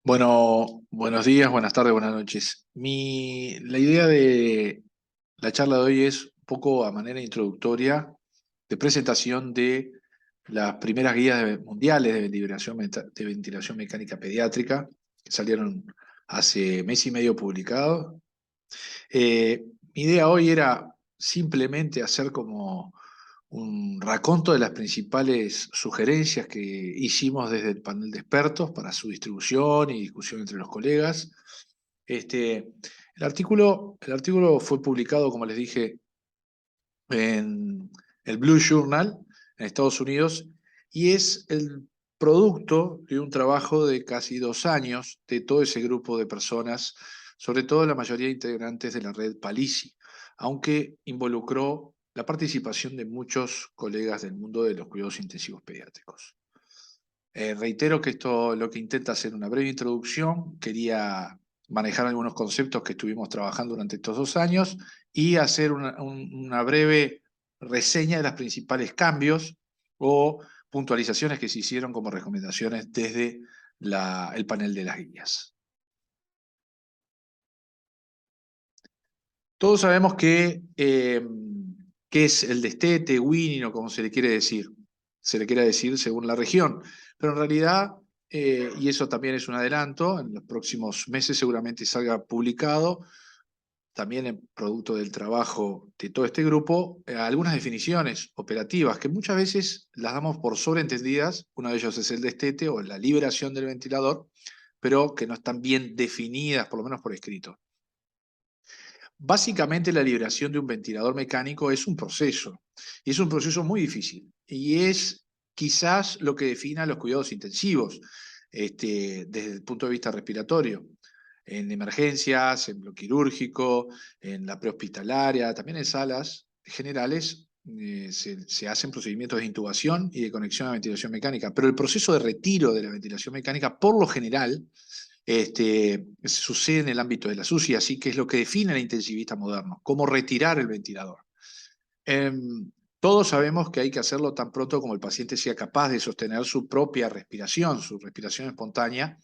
Bueno, buenos días, buenas tardes, buenas noches. La idea de la charla de hoy es un poco a manera introductoria de presentación de las primeras guías mundiales de de ventilación mecánica pediátrica que salieron hace mes y medio publicados. Mi idea hoy era simplemente hacer como un raconto de las principales sugerencias que hicimos desde el panel de expertos para su distribución y discusión entre los colegas. El artículo fue publicado, como les dije, en el Blue Journal en Estados Unidos y es el producto de un trabajo de casi 2 años de todo ese grupo de personas, sobre todo la mayoría de integrantes de la red Palisi, aunque involucró la participación de muchos colegas del mundo de los cuidados intensivos pediátricos. Reitero que esto lo que intenta hacer una breve introducción, quería manejar algunos conceptos que estuvimos trabajando durante estos 2 años y hacer una breve reseña de los principales cambios o puntualizaciones que se hicieron como recomendaciones desde el panel de las guías. Todos sabemos que es el destete, winning o como se le quiere decir. Se le quiere decir según la región. Pero en realidad, y eso también es un adelanto, en los próximos meses seguramente salga publicado, también en producto del trabajo de todo este grupo, algunas definiciones operativas que muchas veces las damos por sobreentendidas. Uno de ellos es el destete o la liberación del ventilador, pero que no están bien definidas, por lo menos por escrito. Básicamente la liberación de un ventilador mecánico es un proceso, y es un proceso muy difícil, y es quizás lo que define a los cuidados intensivos desde el punto de vista respiratorio. En emergencias, en lo quirúrgico, en la prehospitalaria, también en salas generales, se hacen procedimientos de intubación y de conexión a ventilación mecánica, pero el proceso de retiro de la ventilación mecánica, por lo general, sucede en el ámbito de la UCI, así que es lo que define al intensivista moderno, cómo retirar el ventilador. Eh, todos sabemos que hay que hacerlo tan pronto como el paciente sea capaz de sostener su propia respiración, su respiración espontánea,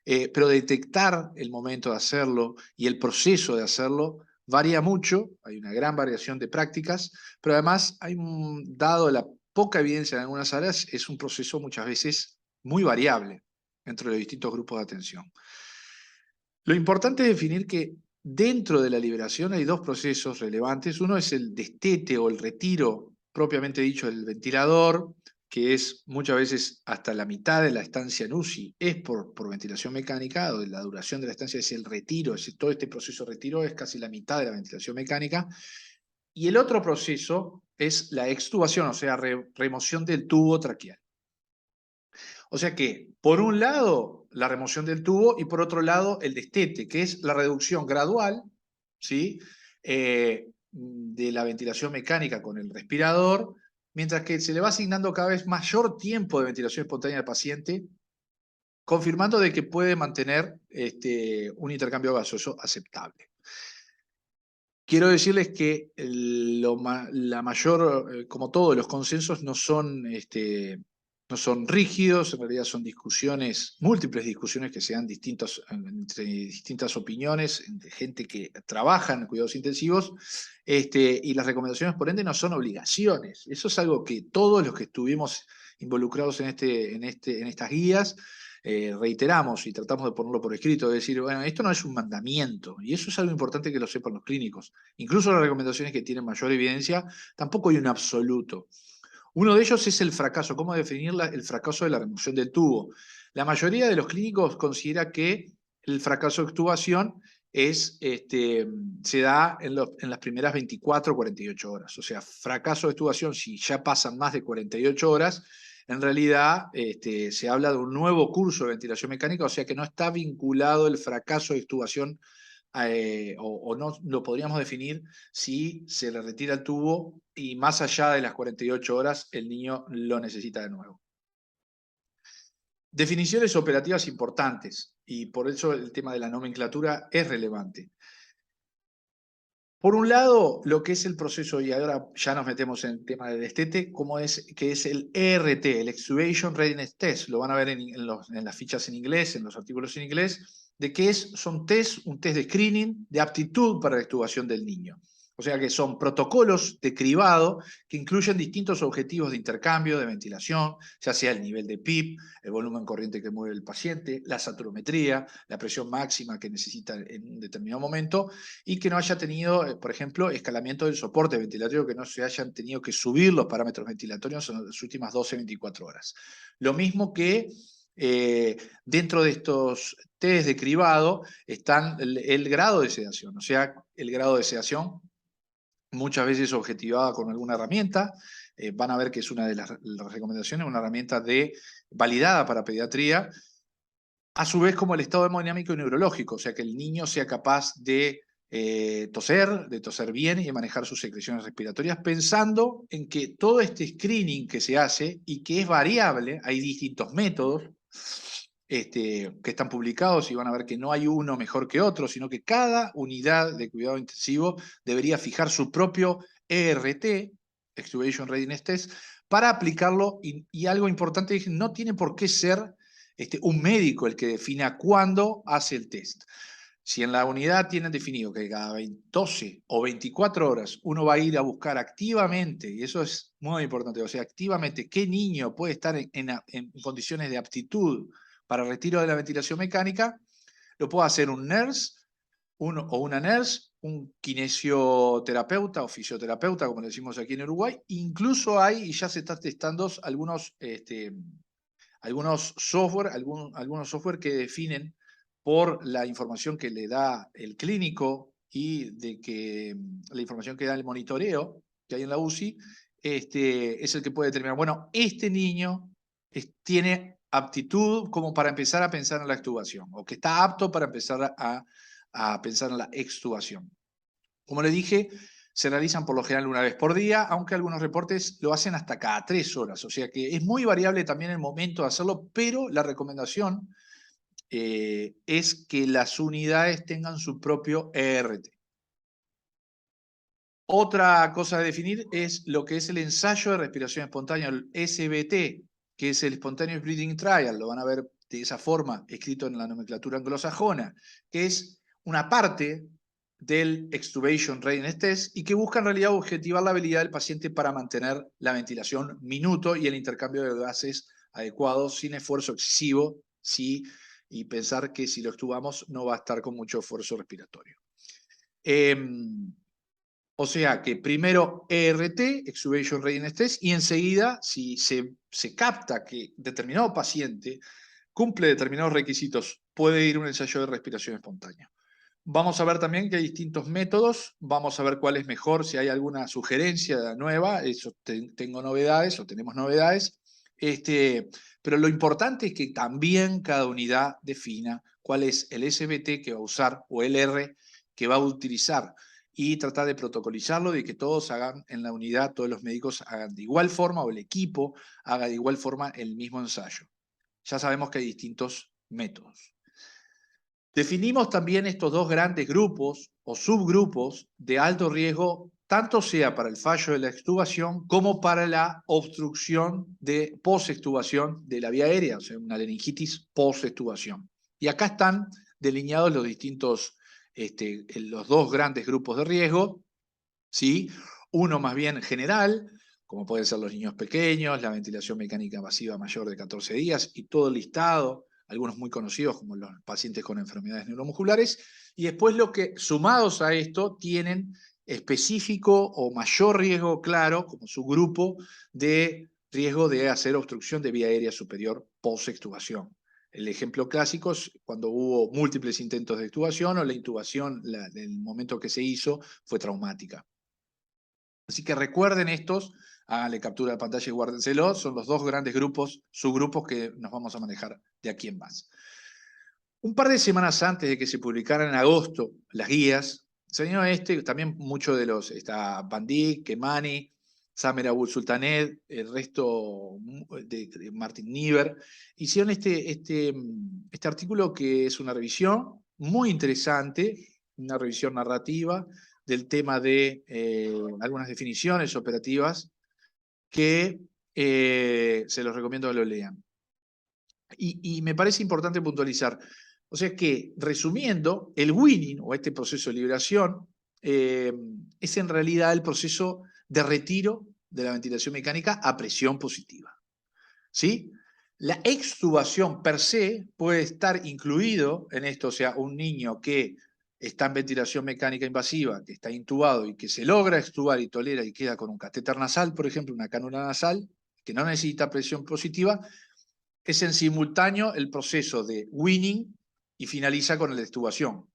pero detectar el momento de hacerlo y el proceso de hacerlo varía mucho, hay una gran variación de prácticas, pero además, dado la poca evidencia en algunas áreas, es un proceso muchas veces muy variable entre los distintos grupos de atención. Lo importante es definir que dentro de la liberación hay dos procesos relevantes. Uno es el destete o el retiro propiamente dicho del ventilador, que es muchas veces hasta la mitad de la estancia en UCI, es por ventilación mecánica, o la duración de la estancia es el retiro, todo este proceso de retiro es casi la mitad de la ventilación mecánica. Y el otro proceso es la extubación, o sea, remoción del tubo traqueal. O sea que, por un lado, la remoción del tubo y por otro lado, el destete, que es la reducción gradual, ¿sí? De la ventilación mecánica con el respirador, mientras que se le va asignando cada vez mayor tiempo de ventilación espontánea al paciente, confirmando de que puede mantener un intercambio gaseoso aceptable. Quiero decirles que como todos los consensos no son rígidos, en realidad son discusiones, múltiples discusiones que se dan entre distintas opiniones, entre gente que trabaja en cuidados intensivos, y las recomendaciones por ende no son obligaciones. Eso es algo que todos los que estuvimos involucrados en estas guías, reiteramos y tratamos de ponerlo por escrito, de decir, bueno, esto no es un mandamiento, y eso es algo importante que lo sepan los clínicos. Incluso las recomendaciones que tienen mayor evidencia, tampoco hay un absoluto. Uno de ellos es el fracaso, cómo definir el fracaso de la remoción del tubo. La mayoría de los clínicos considera que el fracaso de extubación se da en las primeras 24 o 48 horas. O sea, fracaso de extubación, si ya pasan más de 48 horas, en realidad se habla de un nuevo curso de ventilación mecánica, o sea que no está vinculado el fracaso de extubación, o no lo podríamos definir si se le retira el tubo y más allá de las 48 horas el niño lo necesita de nuevo. Definiciones operativas importantes, y por eso el tema de la nomenclatura es relevante. Por un lado, lo que es el proceso, y ahora ya nos metemos en el tema del destete, que es el ERT, el Extubation Readiness Test. Lo van a ver en las fichas en inglés, en los artículos en inglés, de qué es, son un test de screening, de aptitud para la extubación del niño. O sea que son protocolos de cribado que incluyen distintos objetivos de intercambio, de ventilación, ya sea el nivel de PIP, el volumen corriente que mueve el paciente, la saturometría, la presión máxima que necesita en un determinado momento, y que no haya tenido, por ejemplo, escalamiento del soporte ventilatorio, que no se hayan tenido que subir los parámetros ventilatorios en las últimas 12-24 horas. Lo mismo que dentro de estos test de cribado están el grado de sedación, o sea, el grado de sedación muchas veces objetivada con alguna herramienta. Van a ver que es una de las recomendaciones, una herramienta validada para pediatría, a su vez como el estado hemodinámico y neurológico, o sea, que el niño sea capaz de toser bien y de manejar sus secreciones respiratorias, pensando en que todo este screening que se hace y que es variable, hay distintos métodos que están publicados y van a ver que no hay uno mejor que otro, sino que cada unidad de cuidado intensivo debería fijar su propio ERT, Extubation Readiness Test, para aplicarlo, y algo importante, no tiene por qué ser un médico el que defina cuándo hace el test. Si en la unidad tienen definido que cada 12 o 24 horas uno va a ir a buscar activamente, y eso es muy importante, o sea, activamente qué niño puede estar en condiciones de aptitud para retiro de la ventilación mecánica, lo puede hacer un nurse o una nurse, un kinesioterapeuta o fisioterapeuta, como le decimos aquí en Uruguay. Incluso hay, y ya se están testando algunos software que definen por la información que le da el clínico y de que la información que da el monitoreo que hay en la UCI, es el que puede determinar, bueno, este niño tiene aptitud como para empezar a pensar en la extubación, o que está apto para empezar a pensar en la extubación. Como le dije, se realizan por lo general una vez por día, aunque algunos reportes lo hacen hasta cada 3 horas, o sea que es muy variable también el momento de hacerlo, pero la recomendación es que las unidades tengan su propio ERT. Otra cosa a definir es lo que es el ensayo de respiración espontánea, el SBT, que es el Spontaneous Breathing Trial, lo van a ver de esa forma escrito en la nomenclatura anglosajona, que es una parte del Extubation Readiness Test y que busca en realidad objetivar la habilidad del paciente para mantener la ventilación minuto y el intercambio de gases adecuados sin esfuerzo excesivo, y pensar que si lo extubamos no va a estar con mucho esfuerzo respiratorio. O sea que primero ERT, Extubation Readiness Test, y enseguida, si se capta que determinado paciente cumple determinados requisitos, puede ir a un ensayo de respiración espontánea. Vamos a ver también que hay distintos métodos, vamos a ver cuál es mejor, si hay alguna sugerencia nueva, eso tengo novedades o tenemos novedades, pero lo importante es que también cada unidad defina cuál es el SBT que va a usar o el R que va a utilizar y tratar de protocolizarlo, de que todos hagan en la unidad, todos los médicos hagan de igual forma o el equipo haga de igual forma el mismo ensayo. Ya sabemos que hay distintos métodos. Definimos también estos dos grandes grupos o subgrupos de alto riesgo, tanto sea para el fallo de la extubación como para la obstrucción de post-extubación de la vía aérea, o sea, una laringitis post-extubación. Y acá están delineados los dos grandes grupos de riesgo, ¿sí? Uno más bien general, como pueden ser los niños pequeños, la ventilación mecánica invasiva mayor de 14 días y todo el listado, algunos muy conocidos como los pacientes con enfermedades neuromusculares, y después lo que, sumados a esto, tienen específico o mayor riesgo claro, como su grupo de riesgo de hacer obstrucción de vía aérea superior post-extubación. El ejemplo clásico es cuando hubo múltiples intentos de extubación o la intubación, el momento que se hizo, fue traumática. Así que recuerden estos, háganle captura de pantalla y guárdenselo, son los dos grandes grupos, subgrupos que nos vamos a manejar de aquí en más. Un par de semanas antes de que se publicaran en agosto las guías, salieron también muchos de los, está Bandik, Kemani, Samer Abul Sultanet, el resto de Martin Nieber, hicieron este artículo que es una revisión muy interesante, una revisión narrativa, del tema de algunas definiciones operativas que se los recomiendo que lo lean. Y me parece importante puntualizar. O sea que, resumiendo, el winning, o este proceso de liberación, es en realidad el proceso de retiro de la ventilación mecánica a presión positiva. ¿Sí? La extubación per se puede estar incluido en esto, o sea, un niño que está en ventilación mecánica invasiva, que está intubado y que se logra extubar y tolera y queda con un catéter nasal, por ejemplo, una cánula nasal, que no necesita presión positiva, es en simultáneo el proceso de weaning y finaliza con la extubación.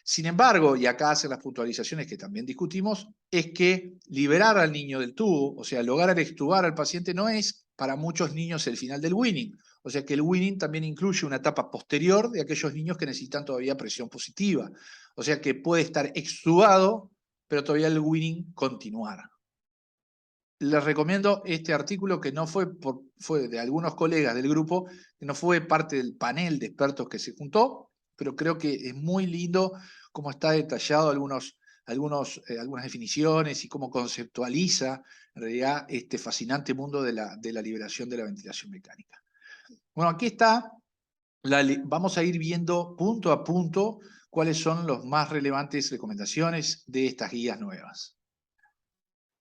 Sin embargo, y acá hacen las puntualizaciones que también discutimos, es que liberar al niño del tubo, o sea, lograr extubar al paciente, no es para muchos niños el final del weaning. O sea que el weaning también incluye una etapa posterior de aquellos niños que necesitan todavía presión positiva. O sea que puede estar extubado, pero todavía el weaning continuar. Les recomiendo este artículo que no fue de algunos colegas del grupo, que no fue parte del panel de expertos que se juntó, pero creo que es muy lindo cómo está detallado algunas definiciones y cómo conceptualiza en realidad este fascinante mundo de la liberación de la ventilación mecánica. Bueno, aquí está, vamos a ir viendo punto a punto cuáles son las más relevantes recomendaciones de estas guías nuevas.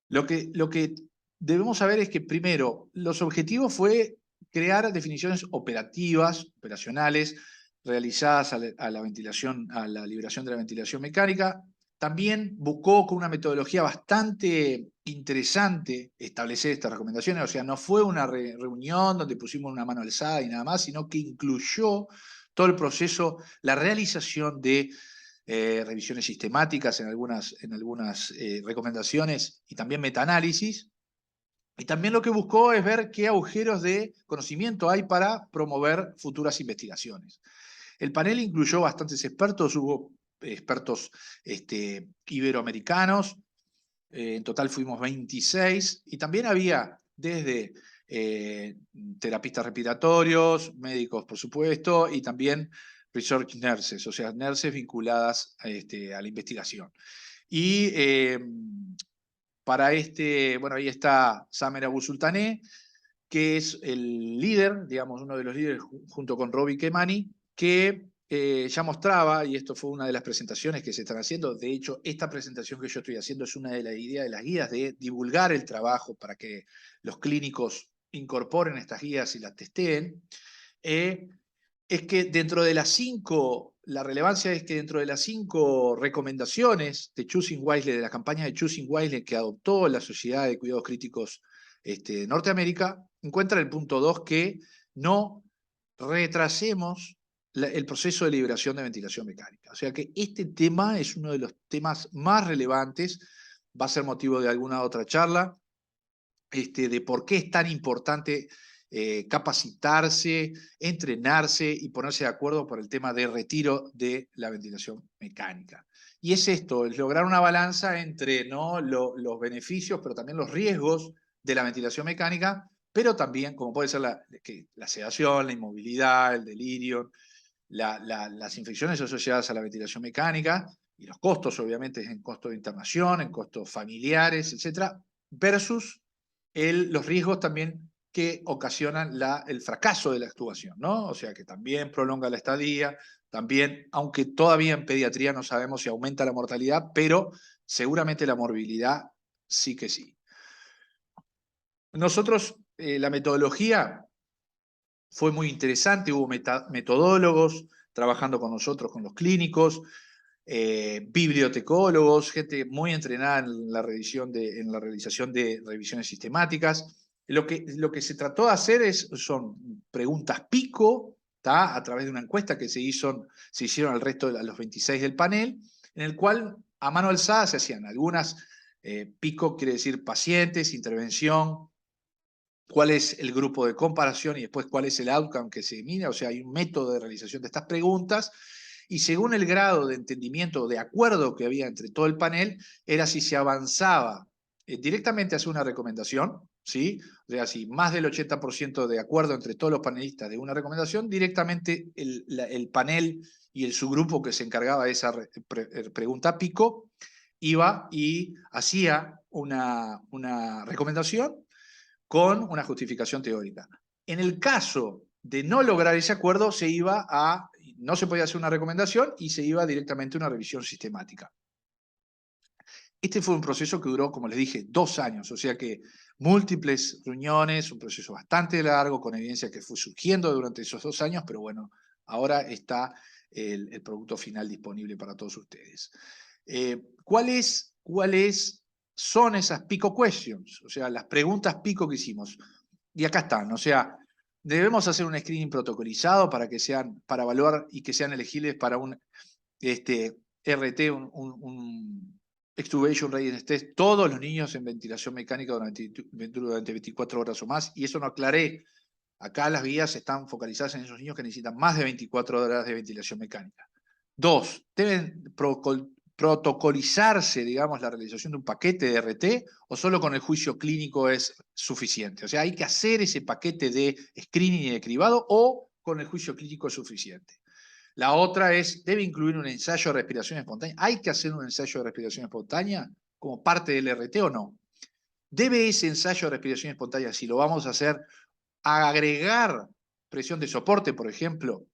Lo que debemos saber es que, primero, los objetivos fue crear definiciones operacionales, realizadas a la ventilación, a la liberación de la ventilación mecánica. También buscó con una metodología bastante interesante establecer estas recomendaciones, o sea, no fue una reunión donde pusimos una mano alzada y nada más, sino que incluyó todo el proceso, la realización de revisiones sistemáticas en algunas recomendaciones y también metaanálisis. Y también lo que buscó es ver qué agujeros de conocimiento hay para promover futuras investigaciones. El panel incluyó bastantes expertos, hubo expertos iberoamericanos, en total fuimos 26, y también había desde terapistas respiratorios, médicos por supuesto, y también research nurses, o sea, nurses vinculadas a la investigación. Y bueno, ahí está Samer Abu Sultané, que es el líder, digamos, uno de los líderes junto con Robbie Kemani, que ya mostraba, y esto fue una de las presentaciones que se están haciendo, de hecho, esta presentación que yo estoy haciendo es una de las ideas de las guías de divulgar el trabajo para que los clínicos incorporen estas guías y las testeen, es que dentro de las 5, la relevancia es que dentro de las 5 recomendaciones de Choosing Wisely, de la campaña de Choosing Wisely que adoptó la Sociedad de Cuidados Críticos de Norteamérica, encuentra el punto 2 que no retrasemos el proceso de liberación de ventilación mecánica. O sea que este tema es uno de los temas más relevantes, va a ser motivo de alguna otra charla, de por qué es tan importante capacitarse, entrenarse y ponerse de acuerdo por el tema de retiro de la ventilación mecánica. Y es esto, es lograr una balanza entre los beneficios, pero también los riesgos de la ventilación mecánica, pero también, como puede ser la sedación, la inmovilidad, el delirio, las infecciones asociadas a la ventilación mecánica, y los costos, obviamente, en costos de internación, en costos familiares, etcétera, versus los riesgos también que ocasionan el fracaso de la extubación, ¿no? O sea, que también prolonga la estadía, también, aunque todavía en pediatría no sabemos si aumenta la mortalidad, pero seguramente la morbilidad sí que sí. Nosotros, la metodología fue muy interesante, hubo metodólogos trabajando con nosotros, con los clínicos, bibliotecólogos, gente muy entrenada en la realización de revisiones sistemáticas. Lo que se trató de hacer son preguntas pico, a través de una encuesta que se hicieron al resto de los 26 del panel, en el cual a mano alzada se hacían algunas, pico quiere decir pacientes, intervención, cuál es el grupo de comparación y después cuál es el outcome que se mira, o sea, hay un método de realización de estas preguntas, y según el grado de entendimiento, de acuerdo que había entre todo el panel, era si se avanzaba directamente hacia una recomendación, ¿sí? O sea, si más del 80% de acuerdo entre todos los panelistas de una recomendación, directamente el panel y el subgrupo que se encargaba de esa pregunta pico iba y hacía una recomendación con una justificación teórica. En el caso de no lograr ese acuerdo, no se podía hacer una recomendación y se iba directamente a una revisión sistemática. Este fue un proceso que duró, como les dije, 2 años, o sea que múltiples reuniones, un proceso bastante largo, con evidencia que fue surgiendo durante esos 2 años, pero bueno, ahora está el producto final disponible para todos ustedes. ¿Cuáles son esas pico questions? O sea, las preguntas pico que hicimos. Y acá están, o sea, debemos hacer un screening protocolizado para evaluar y que sean elegibles para un RT, un Extubation Readiness Test, todos los niños en ventilación mecánica durante 24 horas o más, y eso no aclaré. Acá las guías están focalizadas en esos niños que necesitan más de 24 horas de ventilación mecánica. 2, deben protocolizarse, digamos, la realización de un paquete de RT, o solo con el juicio clínico es suficiente. O sea, hay que hacer ese paquete de screening y de cribado, o con el juicio clínico es suficiente. La otra es, ¿debe incluir un ensayo de respiración espontánea? ¿Hay que hacer un ensayo de respiración espontánea como parte del RT o no? ¿Debe ese ensayo de respiración espontánea, si lo vamos a hacer, agregar presión de soporte, por ejemplo,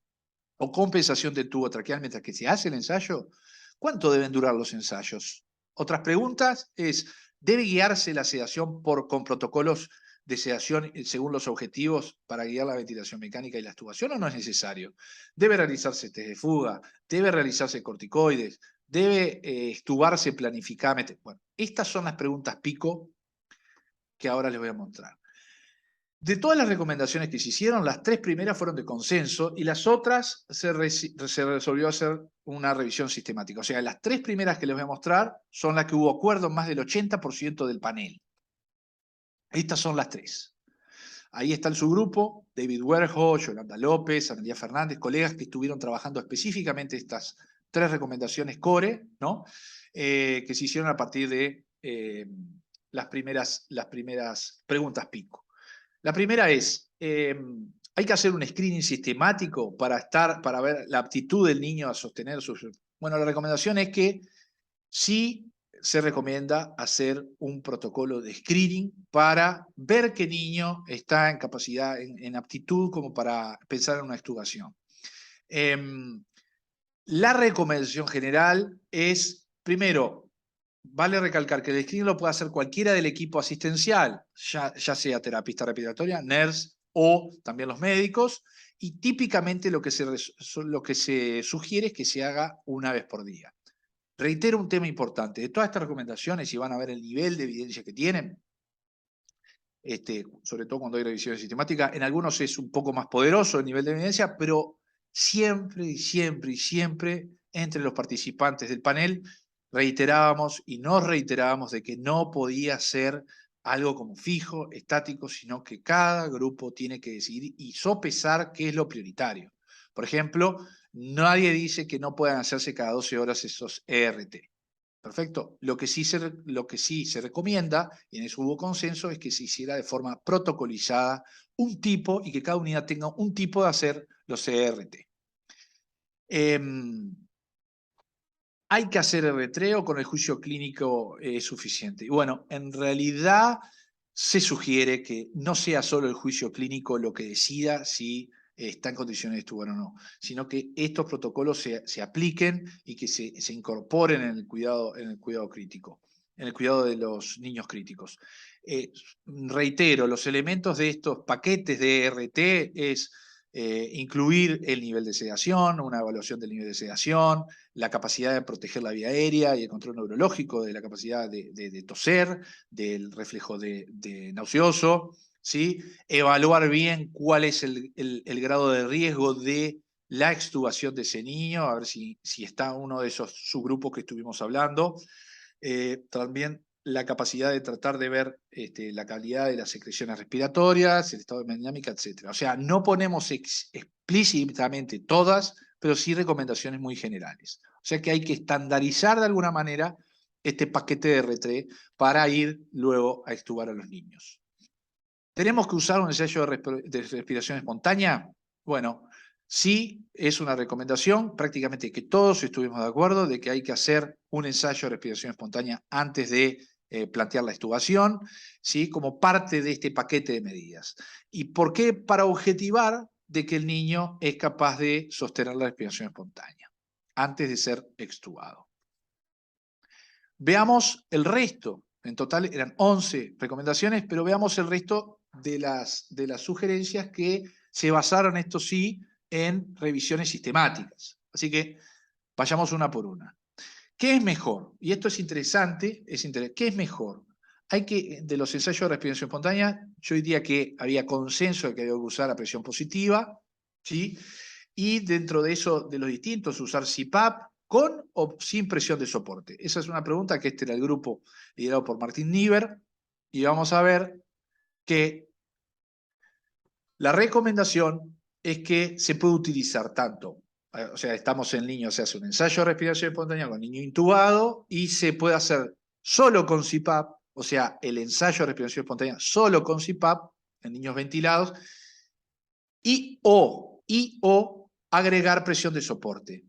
o compensación del tubo traqueal mientras que se hace el ensayo? ¿Cuánto deben durar los ensayos? Otras preguntas es, ¿debe guiarse la sedación con protocolos de sedación según los objetivos para guiar la ventilación mecánica y la extubación, o no es necesario? ¿Debe realizarse test de fuga? ¿Debe realizarse corticoides? ¿Debe extubarse planificadamente? Bueno, estas son las preguntas pico que ahora les voy a mostrar. De todas las recomendaciones que se hicieron, las 3 primeras fueron de consenso y las otras se resolvió hacer una revisión sistemática. O sea, las 3 primeras que les voy a mostrar son las que hubo acuerdo en más del 80% del panel. Estas son las 3. Ahí está el subgrupo, David Werho, Yolanda López, Analía Fernández, colegas que estuvieron trabajando específicamente estas 3 recomendaciones core, ¿no? Que se hicieron a partir de las primeras preguntas pico. La primera es, hay que hacer un screening sistemático para ver la aptitud del niño a sostener sus... Bueno, la recomendación es que sí se recomienda hacer un protocolo de screening para ver qué niño está en capacidad, en aptitud como para pensar en una extubación. La recomendación general es, primero, vale recalcar que el screening lo puede hacer cualquiera del equipo asistencial, ya sea terapista respiratoria, nurse o también los médicos, y típicamente lo que se sugiere es que se haga una vez por día. Reitero un tema importante, de todas estas recomendaciones, y van a ver el nivel de evidencia que tienen, sobre todo cuando hay revisiones sistemáticas, en algunos es un poco más poderoso el nivel de evidencia, pero siempre y siempre y siempre entre los participantes del panel reiterábamos y nos reiterábamos de que no podía ser algo como fijo, estático, sino que cada grupo tiene que decidir y sopesar qué es lo prioritario. Por ejemplo, nadie dice que no puedan hacerse cada 12 horas esos ERT. Perfecto. Lo que sí se recomienda, y en eso hubo consenso, es que se hiciera de forma protocolizada un tipo y que cada unidad tenga un tipo de hacer los ERT. ¿Hay que hacer el o con el juicio clínico suficiente? Y bueno, en realidad se sugiere que no sea solo el juicio clínico lo que decida si está en condiciones de extubar o no, sino que estos protocolos se apliquen y que se incorporen en el cuidado crítico, en el cuidado de los niños críticos. Reitero, los elementos de estos paquetes de ERT es incluir el nivel de sedación, una evaluación del nivel de sedación, la capacidad de proteger la vía aérea y el control neurológico, de la capacidad de toser, del reflejo de nauseoso, ¿sí? Evaluar bien cuál es el grado de riesgo de la extubación de ese niño, a ver si está uno de esos subgrupos que estuvimos hablando. También la capacidad de tratar de ver la calidad de las secreciones respiratorias, el estado de hemodinámica, etc. O sea, no ponemos explícitamente todas, pero sí recomendaciones muy generales. O sea que hay que estandarizar de alguna manera este paquete de R3 para ir luego a extubar a los niños. ¿Tenemos que usar un ensayo de respiración espontánea? Bueno, Sí, es una recomendación, prácticamente que todos estuvimos de acuerdo de que hay que hacer un ensayo de respiración espontánea antes de plantear la extubación, ¿sí? Como parte de este paquete de medidas. ¿Y por qué? Para objetivar de que el niño es capaz de sostener la respiración espontánea antes de ser extubado. Veamos el resto. En total eran 11 recomendaciones, pero veamos el resto de las sugerencias que se basaron, esto sí, en revisiones sistemáticas. Así que vayamos una por una. ¿Qué es mejor? Y esto es interesante, ¿qué es mejor? De los ensayos de respiración espontánea, yo diría que había consenso de que había que usar la presión positiva, ¿sí? Y dentro de eso, de los distintos, usar CPAP con o sin presión de soporte. Esa es una pregunta que este era el grupo liderado por Martín Nieber, y vamos a ver que la recomendación es que se puede utilizar tanto, o sea, estamos en niños, se hace un ensayo de respiración espontánea con niño intubado y se puede hacer solo con CPAP, o sea, el ensayo de respiración espontánea solo con CPAP en niños ventilados y o agregar presión de soporte.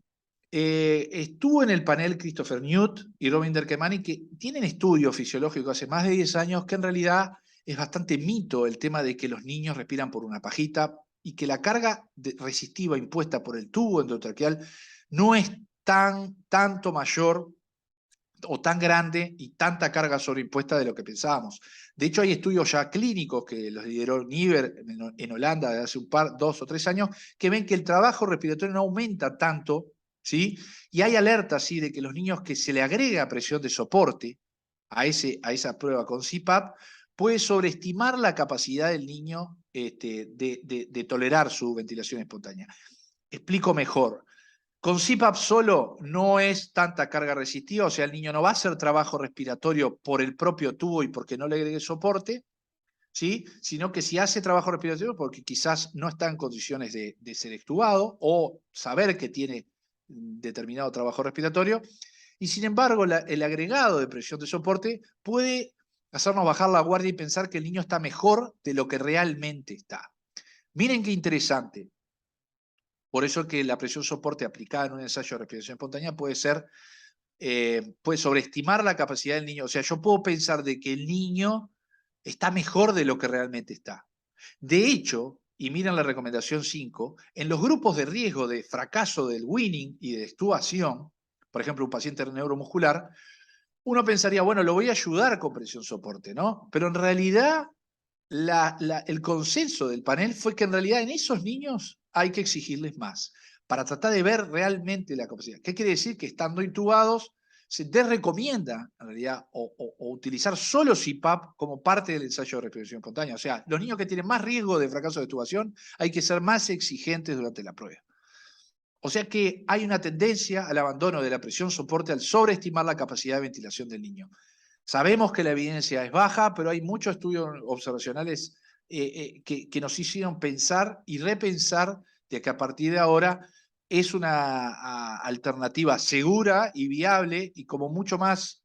Estuvo en el panel Christopher Newt y Robin Derkemani, que tienen estudios fisiológicos hace más de 10 años, que en realidad es bastante mito el tema de que los niños respiran por una pajita y que la carga resistiva impuesta por el tubo endotraqueal no es tanto mayor o tan grande y tanta carga sobreimpuesta de lo que pensábamos. De hecho, hay estudios ya clínicos que los lideró Nieber en Holanda de hace 2 o 3 años, que ven que el trabajo respiratorio no aumenta tanto, ¿sí? Y hay alertas, ¿sí?, de que los niños que se le agrega presión de soporte a esa prueba con CPAP, puede sobreestimar la capacidad del niño de tolerar su ventilación espontánea. Explico mejor. Con CPAP solo no es tanta carga resistiva, o sea, el niño no va a hacer trabajo respiratorio por el propio tubo y porque no le agregue soporte, ¿sí? Sino que si hace trabajo respiratorio porque quizás no está en condiciones de ser extubado o saber que tiene determinado trabajo respiratorio, y sin embargo el agregado de presión de soporte puede hacernos bajar la guardia y pensar que el niño está mejor de lo que realmente está. Miren qué interesante. Por eso que la presión soporte aplicada en un ensayo de respiración espontánea puede sobreestimar la capacidad del niño. O sea, yo puedo pensar de que el niño está mejor de lo que realmente está. De hecho, y miren la recomendación 5, en los grupos de riesgo de fracaso del winning y de extubación, por ejemplo, un paciente neuromuscular, uno pensaría, bueno, lo voy a ayudar con presión soporte, ¿no? Pero en realidad el consenso del panel fue que en realidad en esos niños hay que exigirles más para tratar de ver realmente la capacidad. ¿Qué quiere decir? Que estando intubados se desrecomienda en realidad o utilizar solo CPAP como parte del ensayo de respiración espontánea. O sea, los niños que tienen más riesgo de fracaso de extubación hay que ser más exigentes durante la prueba. O sea que hay una tendencia al abandono de la presión soporte al sobreestimar la capacidad de ventilación del niño. Sabemos que la evidencia es baja, pero hay muchos estudios observacionales que nos hicieron pensar y repensar de que a partir de ahora es una alternativa segura y viable y como mucho más,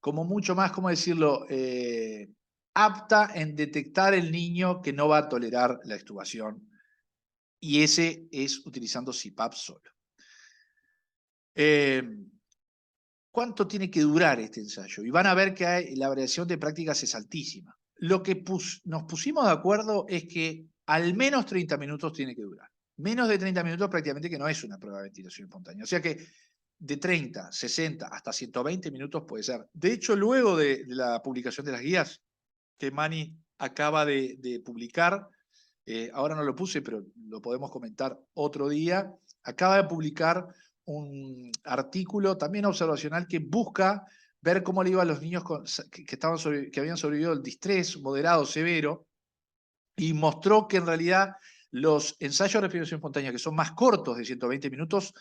¿cómo decirlo?, apta en detectar el niño que no va a tolerar la extubación. Y ese es utilizando CPAP solo. ¿Cuánto tiene que durar este ensayo? Y van a ver que la variación de prácticas es altísima. Lo que nos pusimos de acuerdo es que al menos 30 minutos tiene que durar. Menos de 30 minutos prácticamente que no es una prueba de ventilación espontánea. O sea que de 30, 60 hasta 120 minutos puede ser. De hecho, luego de la publicación de las guías que Mani acaba de publicar, ahora no lo puse, pero lo podemos comentar otro día, acaba de publicar un artículo también observacional que busca ver cómo le iba a los niños que habían sobrevivido el distrés moderado severo y mostró que en realidad los ensayos de respiración espontánea, que son más cortos de 120 minutos,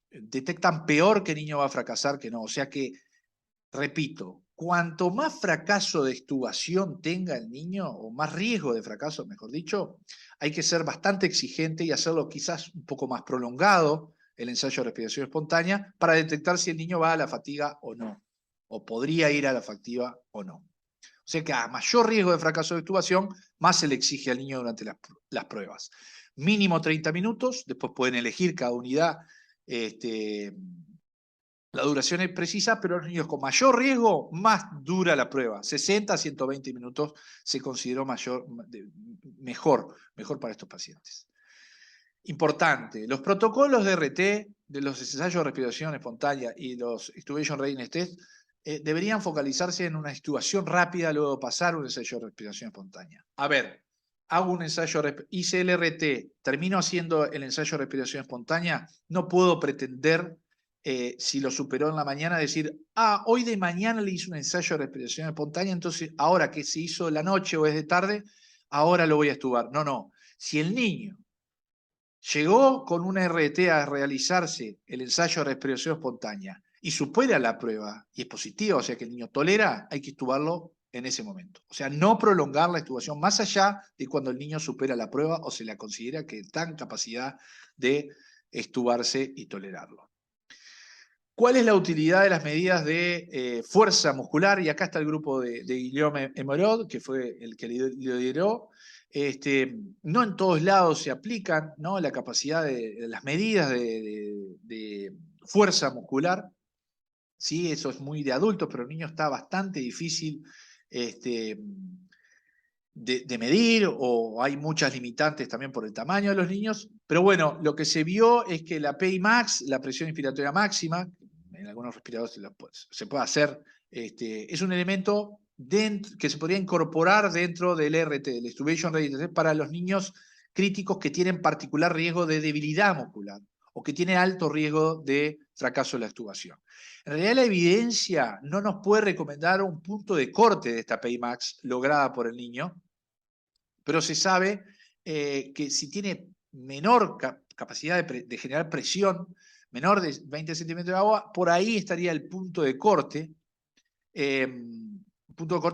detectan peor que el niño va a fracasar que no. O sea que, repito, cuanto más fracaso de extubación tenga el niño, o más riesgo de fracaso, mejor dicho, hay que ser bastante exigente y hacerlo quizás un poco más prolongado, el ensayo de respiración espontánea, para detectar si el niño va a la fatiga o no, o podría ir a la fatiga o no. O sea que a mayor riesgo de fracaso de extubación, más se le exige al niño durante las pruebas. Mínimo 30 minutos, después pueden elegir cada unidad la duración es precisa, pero los niños con mayor riesgo, más dura la prueba. 60 a 120 minutos se consideró mejor para estos pacientes. Importante, los protocolos de RT, de los ensayos de respiración espontánea y los Extubation Readiness Test, deberían focalizarse en una extubación rápida, luego pasar un ensayo de respiración espontánea. A ver, hago un ensayo, hice el RT, termino haciendo el ensayo de respiración espontánea, no puedo pretender, si lo superó en la mañana, decir, hoy de mañana le hice un ensayo de respiración espontánea, entonces ahora que se hizo de la noche o es de tarde, ahora lo voy a extubar. No. Si el niño llegó con una RT a realizarse el ensayo de respiración espontánea y supera la prueba y es positiva, o sea que el niño tolera, hay que extubarlo en ese momento. O sea, no prolongar la extubación más allá de cuando el niño supera la prueba o se la considera que está en capacidad de extubarse y tolerarlo. ¿Cuál es la utilidad de las medidas de fuerza muscular? Y acá está el grupo de Guillaume Emerod, que fue el que lideró. No en todos lados se aplican, ¿no?, la capacidad de las medidas de fuerza muscular. Sí, eso es muy de adultos, pero en niños está bastante difícil de medir, o hay muchas limitantes también por el tamaño de los niños. Pero bueno, lo que se vio es que la PI max, la presión inspiratoria máxima, en algunos respiradores se puede hacer, es un elemento que se podría incorporar dentro del RT, del Extubation Readiness Test, para los niños críticos que tienen particular riesgo de debilidad muscular o que tienen alto riesgo de fracaso de la extubación. En realidad la evidencia no nos puede recomendar un punto de corte de esta PI max lograda por el niño, pero se sabe que si tiene menor capacidad de generar presión, menor de 20 centímetros de agua, por ahí estaría el punto de corte,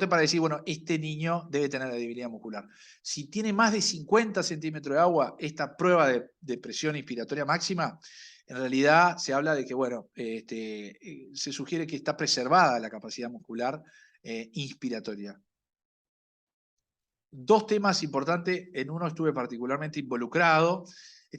para decir, bueno, este niño debe tener la debilidad muscular. Si tiene más de 50 centímetros de agua, esta prueba de presión inspiratoria máxima, en realidad se habla de que, bueno, se sugiere que está preservada la capacidad muscular inspiratoria. Dos temas importantes, en uno estuve particularmente involucrado,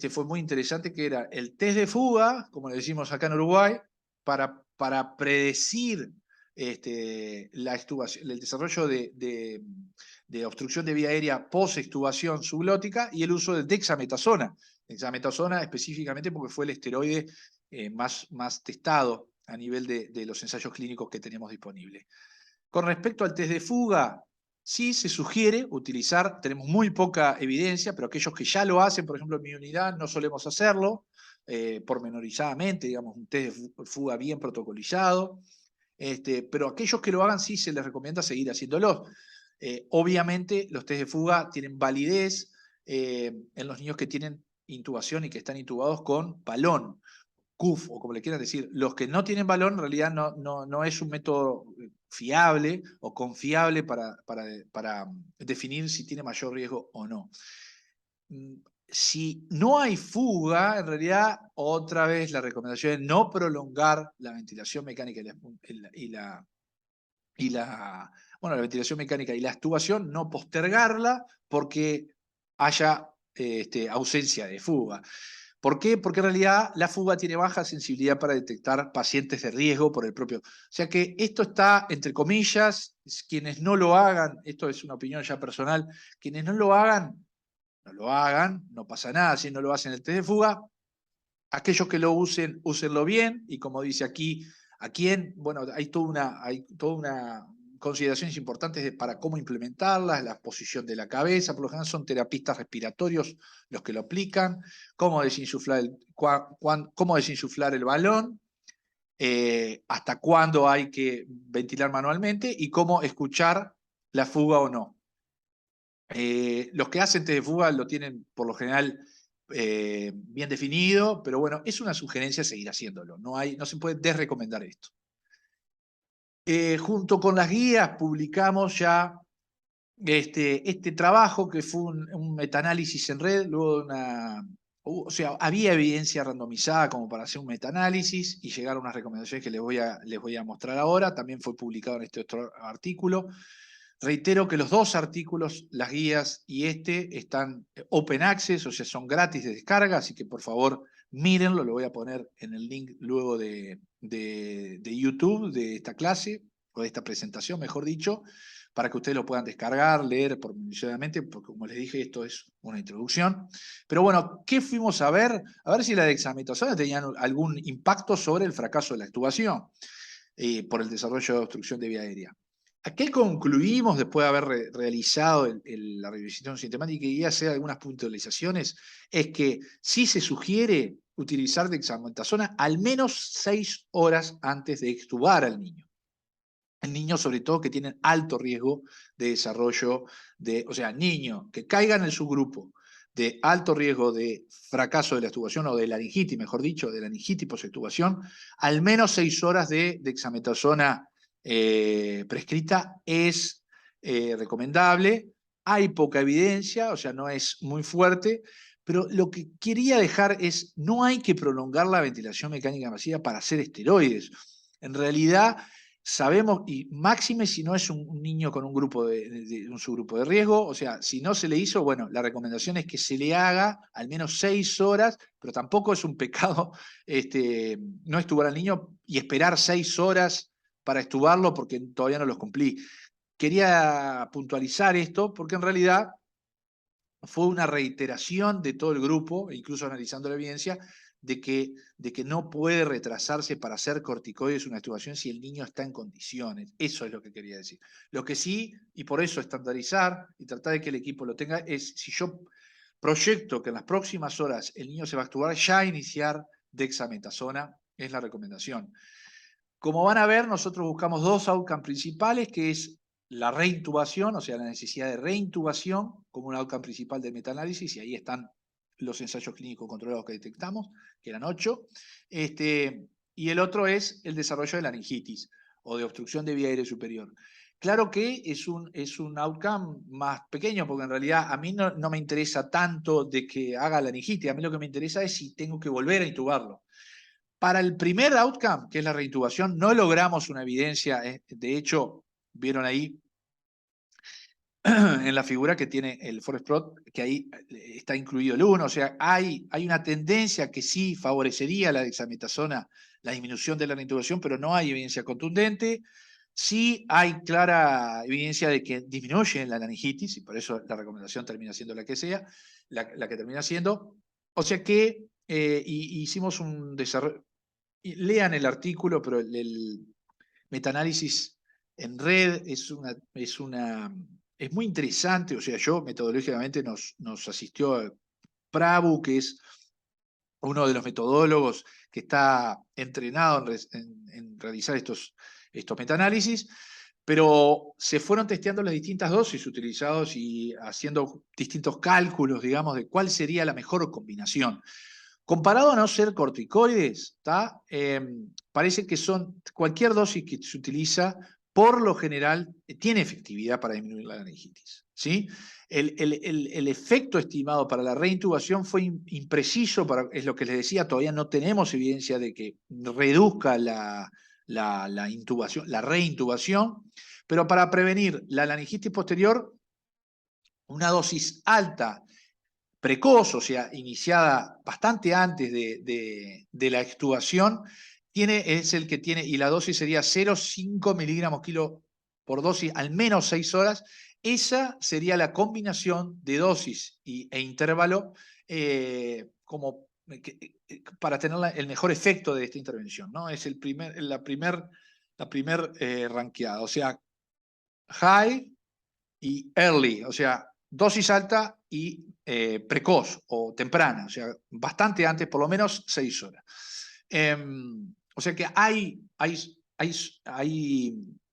fue muy interesante, que era el test de fuga, como le decimos acá en Uruguay, para predecir la extubación, el desarrollo de obstrucción de vía aérea post-extubación subglótica, y el uso del dexametasona. Dexametasona específicamente porque fue el esteroide más testado a nivel de los ensayos clínicos que tenemos disponibles. Con respecto al test de fuga, sí se sugiere utilizar, tenemos muy poca evidencia, pero aquellos que ya lo hacen, por ejemplo en mi unidad no solemos hacerlo, pormenorizadamente, digamos, un test de fuga bien protocolizado, pero aquellos que lo hagan sí se les recomienda seguir haciéndolo. Obviamente los test de fuga tienen validez en los niños que tienen intubación y que están intubados con balón, CUF, o como le quieran decir. Los que no tienen balón en realidad no es un método fiable o confiable para definir si tiene mayor riesgo o no. Si no hay fuga, en realidad, otra vez la recomendación es no prolongar la ventilación mecánica la ventilación mecánica y la extubación, no postergarla porque haya ausencia de fuga. ¿Por qué? Porque en realidad la fuga tiene baja sensibilidad para detectar pacientes de riesgo por el propio. O sea que esto está, entre comillas, quienes no lo hagan, esto es una opinión ya personal, quienes no lo hagan, no pasa nada si no lo hacen el test de fuga. Aquellos que lo usen, úsenlo bien, y como dice aquí, bueno, hay toda una consideraciones importantes para cómo implementarlas, la posición de la cabeza, por lo general son terapistas respiratorios los que lo aplican, cómo desinsuflar el balón, hasta cuándo hay que ventilar manualmente y cómo escuchar la fuga o no. Los que hacen test de fuga lo tienen por lo general bien definido, pero bueno, es una sugerencia seguir haciéndolo, no se puede desrecomendar esto. Junto con las guías publicamos ya este trabajo, que fue un metaanálisis en red, luego o sea, había evidencia randomizada como para hacer un metaanálisis y llegar a unas recomendaciones que les voy a mostrar ahora. También fue publicado en este otro artículo. Reitero que los dos artículos, las guías y están open access, o sea, son gratis de descarga, así que por favor mírenlo, lo voy a poner en el link luego de YouTube de esta clase, o de esta presentación, mejor dicho, para que ustedes lo puedan descargar, leer pormenorisadamente, porque como les dije, esto es una introducción. Pero bueno, ¿qué fuimos a ver? A ver si la dexametasona tenía algún impacto sobre el fracaso de la extubación por el desarrollo de obstrucción de vía aérea. ¿A qué concluimos después de haber realizado la revisión sistemática y hacer algunas puntualizaciones? Es que sí se sugiere utilizar dexametasona al menos 6 horas antes de extubar al niño. En niños, sobre todo, que tienen alto riesgo de desarrollo o sea, niños que caigan en su grupo de alto riesgo de fracaso de la extubación o de laringitis, mejor dicho, de laringitis post-extubación, al menos 6 horas de dexametasona prescrita es recomendable. Hay poca evidencia, o sea, no es muy fuerte, pero lo que quería dejar es, no hay que prolongar la ventilación mecánica masiva para hacer esteroides. En realidad, sabemos, y máxime si no es un niño con un grupo un subgrupo de riesgo, o sea, si no se le hizo, bueno, la recomendación es que se le haga al menos 6 horas, pero tampoco es un pecado no extubar al niño y esperar 6 horas para extubarlo porque todavía no los cumplí. Quería puntualizar esto porque en realidad fue una reiteración de todo el grupo, incluso analizando la evidencia, de que no puede retrasarse para hacer corticoides una extubación si el niño está en condiciones. Eso es lo que quería decir. Lo que sí, y por eso estandarizar y tratar de que el equipo lo tenga, es si yo proyecto que en las próximas horas el niño se va a extubar, ya iniciar dexametasona es la recomendación. Como van a ver, nosotros buscamos dos outcomes principales, que es la reintubación, o sea, la necesidad de reintubación como un outcome principal del metaanálisis, y ahí están los ensayos clínicos controlados que detectamos, que eran 8. Y el otro es el desarrollo de laringitis o de obstrucción de vía aérea superior. Claro que es un outcome más pequeño, porque en realidad a mí no me interesa tanto de que haga laringitis, a mí lo que me interesa es si tengo que volver a intubarlo. Para el primer outcome, que es la reintubación, no logramos una evidencia. De hecho, vieron ahí en la figura que tiene el Forest Plot, que ahí está incluido el 1. O sea, hay una tendencia que sí favorecería la dexametasona, la disminución de la reintubación, pero no hay evidencia contundente. Sí hay clara evidencia de que disminuye la laringitis, y por eso la recomendación termina siendo la que sea, la que termina siendo. O sea que hicimos un desarrollo. Lean el artículo, pero el metaanálisis en red es muy interesante. O sea, yo metodológicamente nos asistió Prabhu, que es uno de los metodólogos que está entrenado en realizar estos metaanálisis, pero se fueron testeando las distintas dosis utilizadas y haciendo distintos cálculos, digamos, de cuál sería la mejor combinación. Comparado a no ser corticoides, parece que cualquier dosis que se utiliza, por lo general, tiene efectividad para disminuir la laringitis. ¿Sí? El efecto estimado para la reintubación fue impreciso, es lo que les decía, todavía no tenemos evidencia de que reduzca la intubación, la reintubación, pero para prevenir la laringitis posterior, una dosis alta precoz, o sea, iniciada bastante antes de la extubación, es el que tiene, y la dosis sería 0,5 miligramos kilo por dosis, al menos 6 horas. Esa sería la combinación de dosis e intervalo para tener el mejor efecto de esta intervención, ¿no? Es la primer ranqueada, o sea, high y early, o sea, dosis alta y precoz o temprana, o sea, bastante antes, por lo menos 6 horas. O sea que hay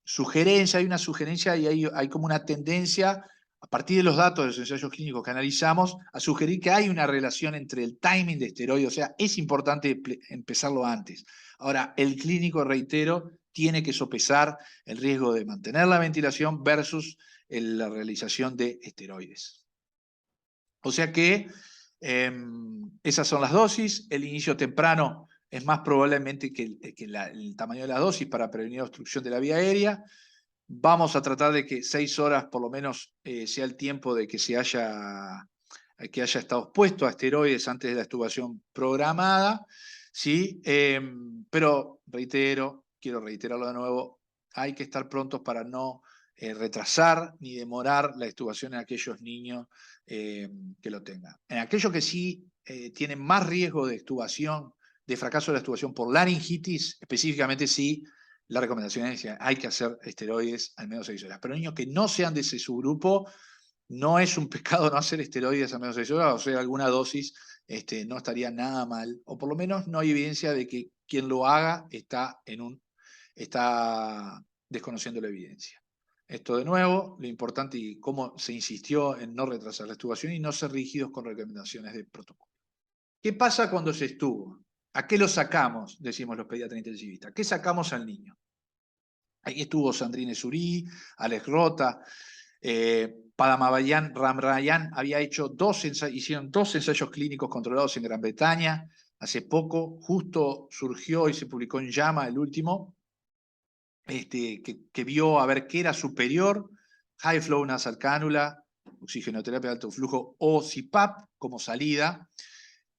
sugerencia, hay una sugerencia y hay como una tendencia, a partir de los datos de los ensayos clínicos que analizamos, a sugerir que hay una relación entre el timing de esteroides, o sea, es importante empezarlo antes. Ahora, el clínico, reitero, tiene que sopesar el riesgo de mantener la ventilación versus la realización de esteroides. O sea que esas son las dosis. El inicio temprano es más probablemente que el tamaño de la dosis para prevenir obstrucción de la vía aérea. Vamos a tratar de que 6 horas por lo menos sea el tiempo de que que haya estado expuesto a esteroides antes de la extubación programada, ¿sí? Pero quiero reiterarlo de nuevo, hay que estar prontos para no retrasar ni demorar la extubación en aquellos niños que lo tengan. En aquellos que sí tienen más riesgo de extubación, de fracaso de la extubación por laringitis, específicamente sí, la recomendación es que hay que hacer esteroides al menos 6 horas. Pero niños que no sean de ese subgrupo, no es un pecado no hacer esteroides al menos 6 horas, o sea, alguna dosis no estaría nada mal, o por lo menos no hay evidencia de que quien lo haga está desconociendo la evidencia. Esto de nuevo, lo importante y cómo se insistió en no retrasar la extubación y no ser rígidos con recomendaciones de protocolo. ¿Qué pasa cuando se extuba? ¿A qué lo sacamos? Decimos los pediatras intensivistas. ¿Qué sacamos al niño? Ahí estuvo Sandrine Surí, Alex Rota, Padamabayan Ramrayan había hecho hicieron 2 ensayos clínicos controlados en Gran Bretaña. Hace poco, justo surgió y se publicó en JAMA el último, que vio a ver qué era superior, high flow nasal cannula, oxigenoterapia de alto flujo o CPAP como salida.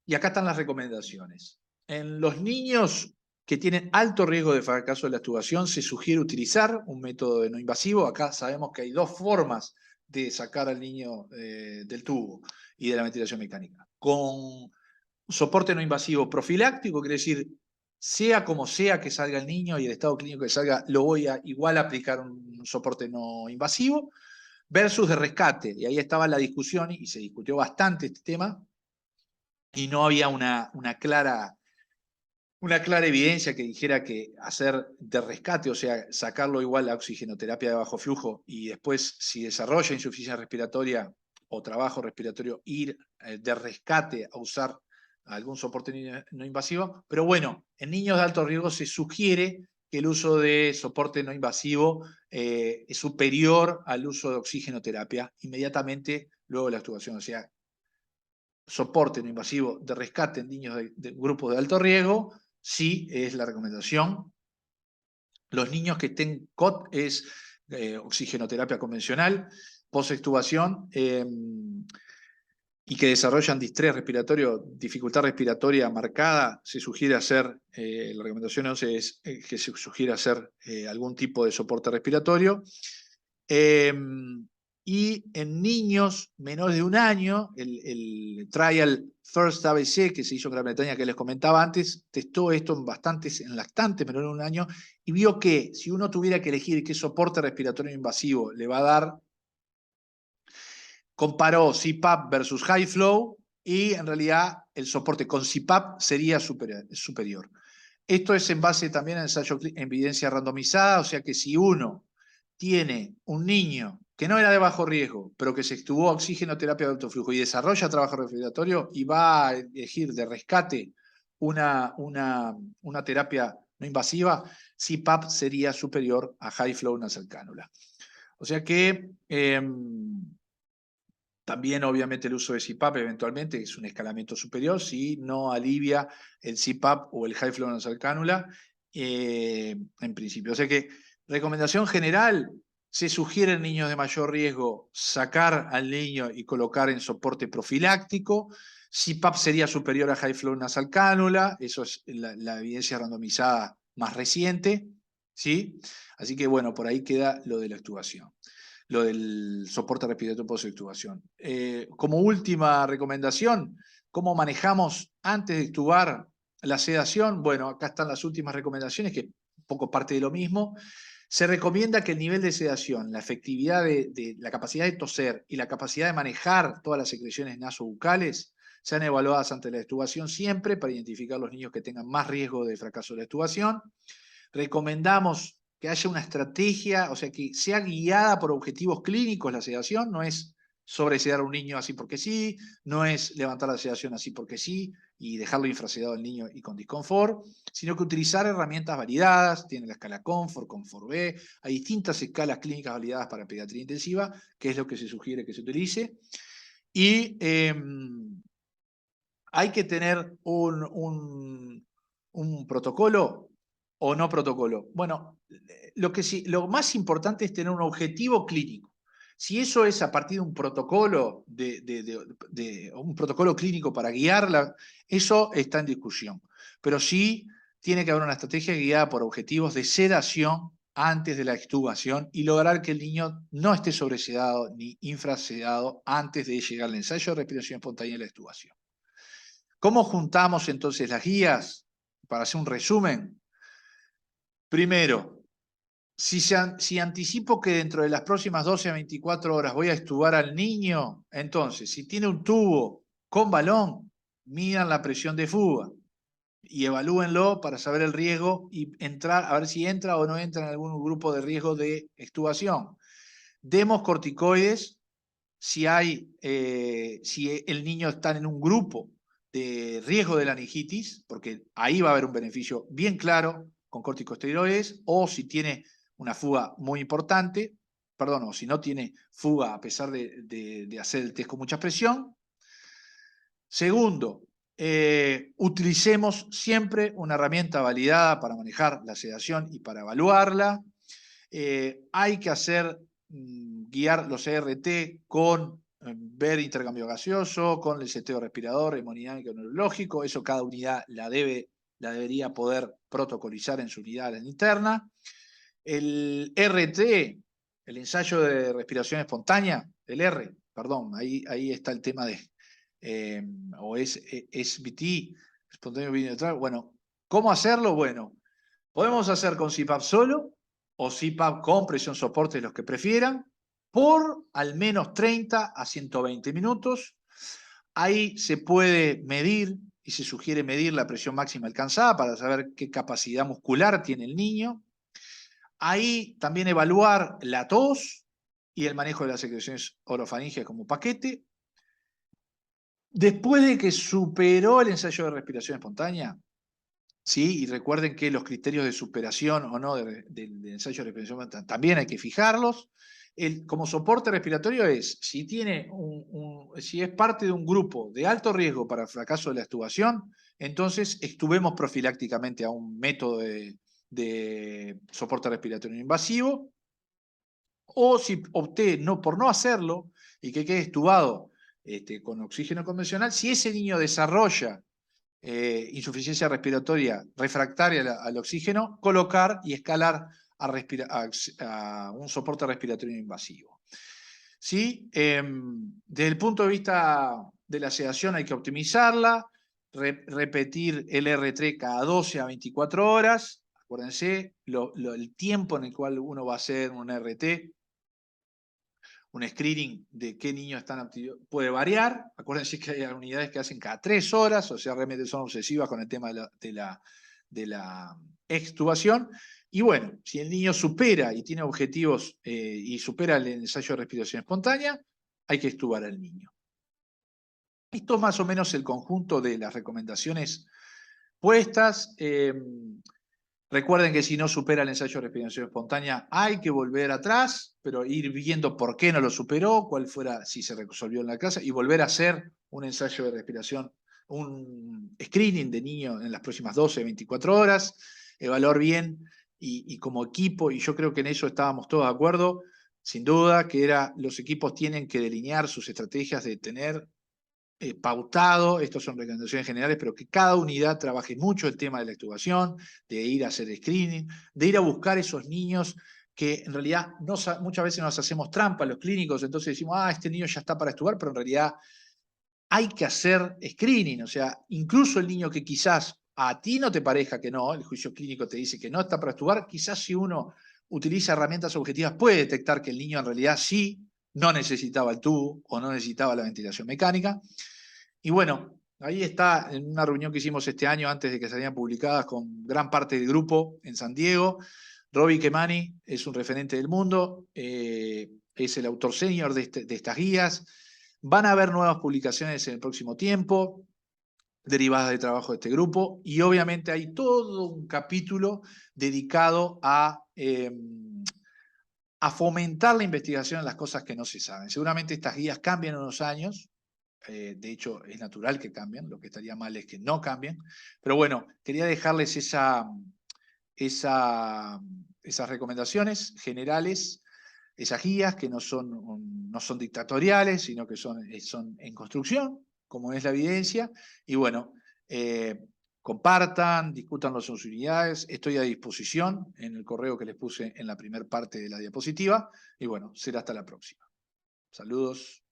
Y acá están las recomendaciones. En los niños que tienen alto riesgo de fracaso de la extubación, se sugiere utilizar un método de no invasivo. Acá sabemos que hay 2 formas de sacar al niño del tubo y de la ventilación mecánica. Con soporte no invasivo profiláctico, quiere decir, sea como sea que salga el niño y el estado clínico que salga, lo voy a igual aplicar un soporte no invasivo, versus de rescate. Y ahí estaba la discusión y se discutió bastante este tema, y no había una clara evidencia que dijera que hacer de rescate, o sea, sacarlo igual a oxigenoterapia de bajo flujo y después, si desarrolla insuficiencia respiratoria o trabajo respiratorio, ir de rescate a usar algún soporte no invasivo. Pero bueno, en niños de alto riesgo se sugiere que el uso de soporte no invasivo es superior al uso de oxigenoterapia inmediatamente luego de la extubación. O sea, soporte no invasivo de rescate en niños de grupos de alto riesgo, sí es la recomendación. Los niños que estén COT es oxigenoterapia convencional, post-extubación, y que desarrollan distrés respiratorio, dificultad respiratoria marcada, se sugiere hacer, la recomendación 11 es que se sugiere hacer algún tipo de soporte respiratorio. Y en niños menores de 1 año, el trial First ABC que se hizo en Gran Bretaña, que les comentaba antes, testó esto en lactantes menores de 1 año y vio que si uno tuviera que elegir qué soporte respiratorio invasivo le va a dar, comparó CPAP versus high flow y en realidad el soporte con CPAP sería superior. Esto es en base también a ensayo en evidencia randomizada, o sea que si uno tiene un niño que no era de bajo riesgo, pero que se extubó a oxigenoterapia de alto flujo y desarrolla trabajo respiratorio y va a elegir de rescate una terapia no invasiva, CPAP sería superior a high flow nasal cannula. O sea que también, obviamente, el uso de CPAP eventualmente es un escalamiento superior si no alivia el CPAP o el high flow nasal cannula, en principio. O sea que, recomendación general, se sugiere en niños de mayor riesgo sacar al niño y colocar en soporte profiláctico. CPAP sería superior a high flow nasal cannula, eso es la evidencia randomizada más reciente, ¿sí? Así que, bueno, por ahí queda lo de la extubación, lo del soporte respiratorio post-extubación. Como última recomendación, ¿cómo manejamos antes de extubar la sedación? Bueno, acá están las últimas recomendaciones, que un poco parte de lo mismo. Se recomienda que el nivel de sedación, la efectividad de la capacidad de toser y la capacidad de manejar todas las secreciones nasobucales sean evaluadas ante la extubación siempre para identificar los niños que tengan más riesgo de fracaso de la extubación. Recomendamos que haya una estrategia, o sea, que sea guiada por objetivos clínicos la sedación, no es sobresedar a un niño así porque sí, no es levantar la sedación así porque sí y dejarlo infrasedado al niño y con disconfort, sino que utilizar herramientas validadas, tiene la escala Comfort, Comfort B, hay distintas escalas clínicas validadas para pediatría intensiva, que es lo que se sugiere que se utilice, y hay que tener un protocolo o no protocolo. Bueno, lo más importante es tener un objetivo clínico. Si eso es a partir de un protocolo, un protocolo clínico para guiarla, eso está en discusión. Pero sí tiene que haber una estrategia guiada por objetivos de sedación antes de la extubación y lograr que el niño no esté sobresedado ni infrasedado antes de llegar al ensayo de respiración espontánea y la extubación. ¿Cómo juntamos entonces las guías? Para hacer un resumen. Primero, si anticipo que dentro de las próximas 12 a 24 horas voy a extubar al niño, entonces, si tiene un tubo con balón, midan la presión de fuga y evalúenlo para saber el riesgo y entrar, a ver si entra o no entra en algún grupo de riesgo de extubación. Demos corticoides si el niño está en un grupo de riesgo de laringitis, porque ahí va a haber un beneficio bien claro con corticosteroides, o si tiene una fuga muy importante, perdón, o si no tiene fuga a pesar de hacer el test con mucha presión. Segundo, utilicemos siempre una herramienta validada para manejar la sedación y para evaluarla. Hay que guiar los ERT con ver intercambio gaseoso, con el seteo respirador, hemodinámico neurológico. Eso cada unidad la debería poder protocolizar en su unidad interna. El RT, el ensayo de respiración espontánea, el R, perdón, ahí está el tema de, o es SBT, espontáneo bilateral. Bueno, ¿cómo hacerlo? Bueno, podemos hacer con CPAP solo o CPAP con presión soporte, los que prefieran, por al menos 30 a 120 minutos. Ahí se puede medir y se sugiere medir la presión máxima alcanzada para saber qué capacidad muscular tiene el niño. Ahí también evaluar la tos y el manejo de las secreciones orofaringeas como paquete. Después de que superó el ensayo de respiración espontánea, ¿sí? Y recuerden que los criterios de superación o no del ensayo de respiración espontánea también hay que fijarlos. Como soporte respiratorio es, si es parte de un grupo de alto riesgo para el fracaso de la extubación, entonces extubemos profilácticamente a un método de soporte respiratorio invasivo, o si opté por no hacerlo y que quede extubado con oxígeno convencional, si ese niño desarrolla insuficiencia respiratoria refractaria al oxígeno, colocar y escalar a un soporte respiratorio invasivo. ¿Sí? Desde el punto de vista de la sedación hay que optimizarla, repetir el R3 cada 12 a 24 horas. Acuérdense, el tiempo en el cual uno va a hacer un RT, un screening de qué niños están activos, puede variar. Acuérdense que hay unidades que hacen cada 3 horas, o sea, realmente son obsesivas con el tema de la extubación. Y bueno, si el niño supera y tiene objetivos y supera el ensayo de respiración espontánea, hay que extubar al niño. Esto es más o menos el conjunto de las recomendaciones puestas. Recuerden que si no supera el ensayo de respiración espontánea, hay que volver atrás, pero ir viendo por qué no lo superó, si se resolvió en la casa, y volver a hacer un ensayo de respiración, un screening de niño en las próximas 12, 24 horas, evaluar bien y como equipo, y yo creo que en eso estábamos todos de acuerdo, sin duda, que los equipos tienen que delinear sus estrategias de tener pautado, estas son recomendaciones generales, pero que cada unidad trabaje mucho el tema de la extubación, de ir a hacer screening, de ir a buscar esos niños que en realidad muchas veces nos hacemos trampa los clínicos, entonces decimos, este niño ya está para extubar, pero en realidad hay que hacer screening, o sea, incluso el niño que quizás a ti no te parezca que no, el juicio clínico te dice que no está para extubar, quizás si uno utiliza herramientas objetivas puede detectar que el niño en realidad sí no necesitaba el tubo o no necesitaba la ventilación mecánica. Y bueno, ahí está, en una reunión que hicimos este año, antes de que salieran publicadas con gran parte del grupo en San Diego, Robbie Kemani es un referente del mundo, es el autor senior de estas guías. Van a haber nuevas publicaciones en el próximo tiempo, derivadas del trabajo de este grupo, y obviamente hay todo un capítulo dedicado a fomentar la investigación en las cosas que no se saben. Seguramente estas guías cambian en unos años, de hecho es natural que cambien, lo que estaría mal es que no cambien, pero bueno, quería dejarles esas recomendaciones generales, esas guías que no son dictatoriales, sino que son en construcción, como es la evidencia, y bueno, compartan, discutan sus unidades, estoy a disposición en el correo que les puse en la primera parte de la diapositiva, y bueno, será hasta la próxima. Saludos.